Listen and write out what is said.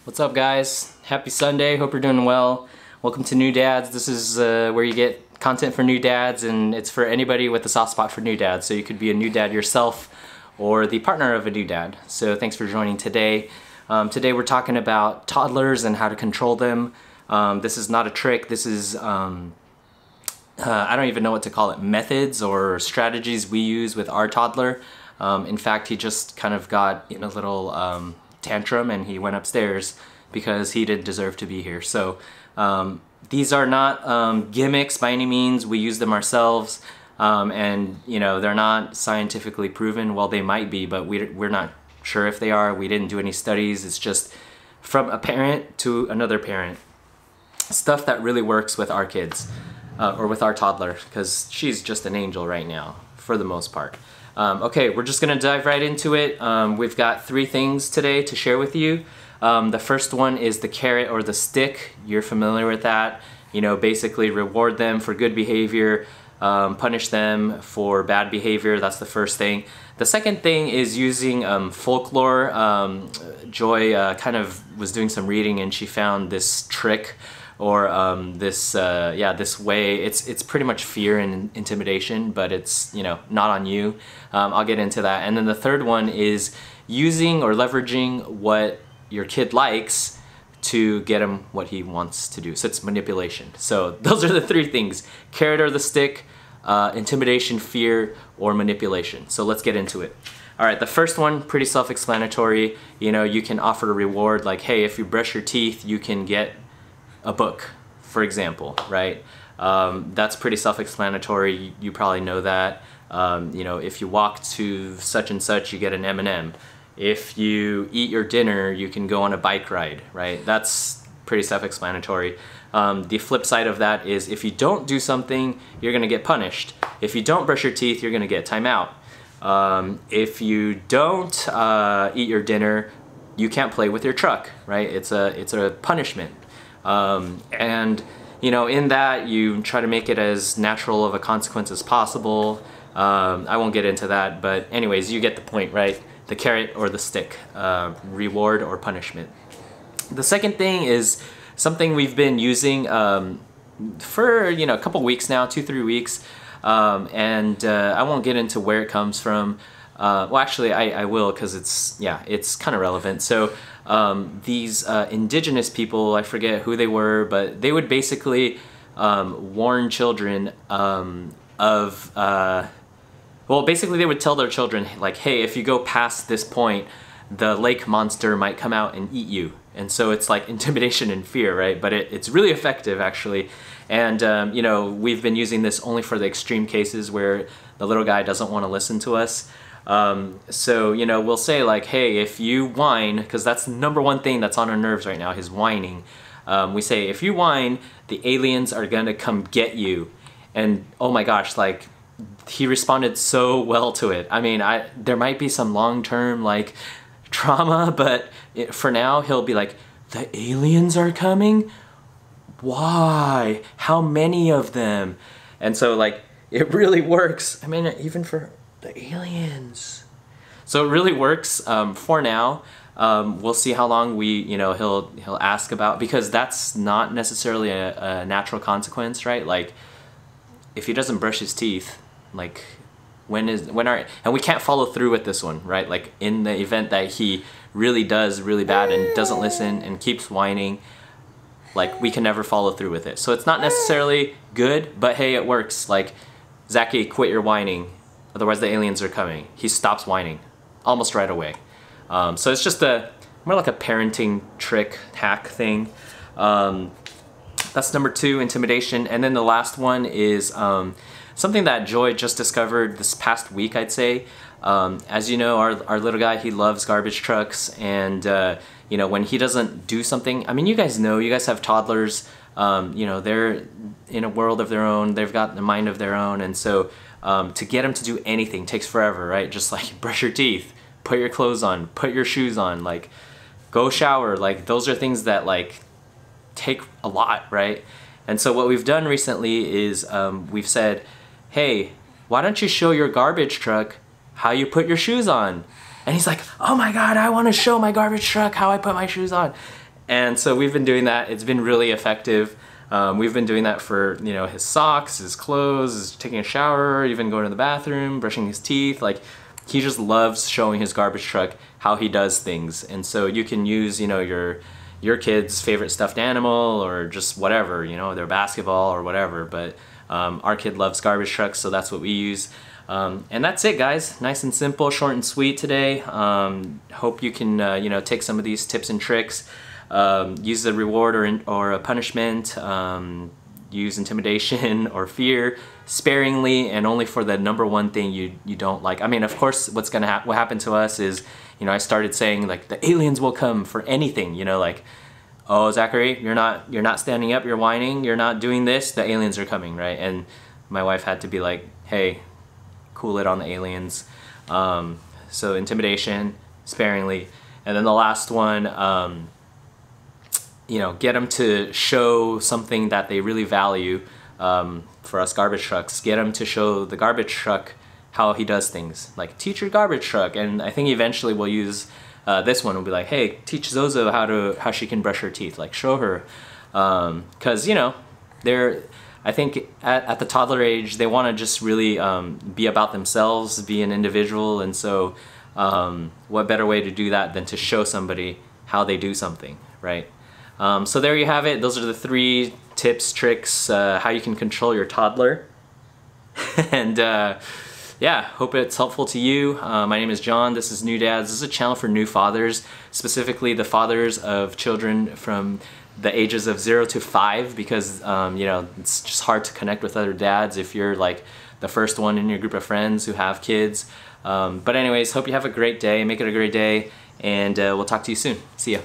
What's up, guys? Happy Sunday. Hope you're doing well. Welcome to New Dads. This is where you get content for new dads, and it's for anybody with a soft spot for new dads. So you could be a new dad yourself or the partner of a new dad. So thanks for joining today. Today we're talking about toddlers and how to control them. This is not a trick. This is, I don't even know what to call it, methods or strategies we use with our toddler. In fact, he just kind of got in a little tantrum and he went upstairs because he didn't deserve to be here. So these are not gimmicks by any means. We use them ourselves, and you know, they're not scientifically proven. Well, they might be, but we're not sure if they are. We didn't do any studies. It's just from a parent to another parent. Stuff that really works with our kids or with our toddler, because she's just an angel right now for the most part. Okay, we're just gonna dive right into it. We've got 3 things today to share with you. The first one is the carrot or the stick. You're familiar with that. You know, basically reward them for good behavior, punish them for bad behavior. That's the first thing. The second thing is using folklore. Joy kind of was doing some reading and she found this trick or this way. It's pretty much fear and intimidation, but it's, you know, not on you. I'll get into that. And then the third one is using or leveraging what your kid likes to get him what he wants to do. So it's manipulation. So those are the 3 things: carrot or the stick, intimidation, fear, or manipulation. So let's get into it. All right, the first one, pretty self-explanatory. You know, you can offer a reward like, hey, if you brush your teeth, you can get a book, for example, right? That's pretty self-explanatory. You probably know that. You know, if you walk to such and such, you get an M&M. If you eat your dinner, you can go on a bike ride, right? That's pretty self-explanatory. The flip side of that is if you don't do something, you're gonna get punished. If you don't brush your teeth, you're gonna get time out. If you don't eat your dinner, you can't play with your truck, right? It's a punishment. And you know, in that you try to make it as natural of a consequence as possible. I won't get into that, but anyways, you get the point, right? The carrot or the stick, reward or punishment. The second thing is something we've been using for, you know, a couple weeks now, 2-3 weeks, and I won't get into where it comes from. Well, actually, I will, because it's kind of relevant. So these indigenous people, I forget who they were, but they would basically warn children well, basically they would tell their children, like, hey, if you go past this point, the lake monster might come out and eat you. And so it's like intimidation and fear, right? But it's really effective, actually. And you know, we've been using this only for the extreme cases where the little guy doesn't want to listen to us. So, you know, we'll say like, hey, if you whine, because that's the #1 thing that's on our nerves right now, is whining. We say, if you whine, the aliens are gonna come get you. And oh my gosh, like, he responded so well to it. I mean, there might be some long-term like trauma, but for now he'll be like, the aliens are coming? Why? How many of them? And so like, it really works. I mean, even for the aliens. So it really works for now. We'll see how long he'll ask about, because that's not necessarily a natural consequence, right? Like, if he doesn't brush his teeth, like, and we can't follow through with this one, right? Like, in the event that he really does really bad and doesn't listen and keeps whining, like, we can never follow through with it. So it's not necessarily good, but hey, it works. Like, Zachy, quit your whining, otherwise the aliens are coming. He stops whining almost right away. So it's just more like a parenting trick, hack thing. That's #2, intimidation. And then the last one is something that Joy just discovered this past week, I'd say. As you know, our little guy, he loves garbage trucks, and you know, when he doesn't do something, I mean, you guys know, you guys have toddlers, you know, they're in a world of their own, they've got a mind of their own, and so to get them to do anything takes forever, right? Just like brush your teeth, put your clothes on, put your shoes on, like go shower, like those are things that like take a lot, right? And so what we've done recently is we've said, hey, why don't you show your garbage truck how you put your shoes on? And he's like, oh my God, I want to show my garbage truck how I put my shoes on. And so we've been doing that. It's been really effective. We've been doing that for, you know, his socks, his clothes, his taking a shower, even going to the bathroom, brushing his teeth. Like, he just loves showing his garbage truck how he does things. And so you can use, you know, your kid's favorite stuffed animal or just whatever, you know, their basketball or whatever. But our kid loves garbage trucks, so that's what we use. And that's it, guys. Nice and simple, short and sweet today. Hope you can, you know, take some of these tips and tricks. Use a reward or a punishment, use intimidation or fear sparingly and only for the number one thing you don't like. I mean, of course, what happened to us is, you know, I started saying like the aliens will come for anything, you know, like, oh, Zachary, you're not standing up, you're whining, you're not doing this, the aliens are coming, right? And my wife had to be like, hey, cool it on the aliens. So intimidation, sparingly. And then the last one, you know, get them to show something that they really value. For us garbage trucks, get them to show the garbage truck how he does things. Like, teach your garbage truck. And I think eventually we'll use this one. We'll be like, hey, teach Zozo how she can brush her teeth. Like, show her. Because, you know, I think at the toddler age, they want to just really be about themselves, be an individual. And so what better way to do that than to show somebody how they do something, right? So there you have it. Those are the 3 tips, tricks, how you can control your toddler. And yeah, hope it's helpful to you. My name is John. This is New Dads. This is a channel for new fathers, specifically the fathers of children from the ages of 0 to 5, because you know, it's just hard to connect with other dads if you're like the first one in your group of friends who have kids. But anyways, hope you have a great day. Make it a great day, and we'll talk to you soon. See ya.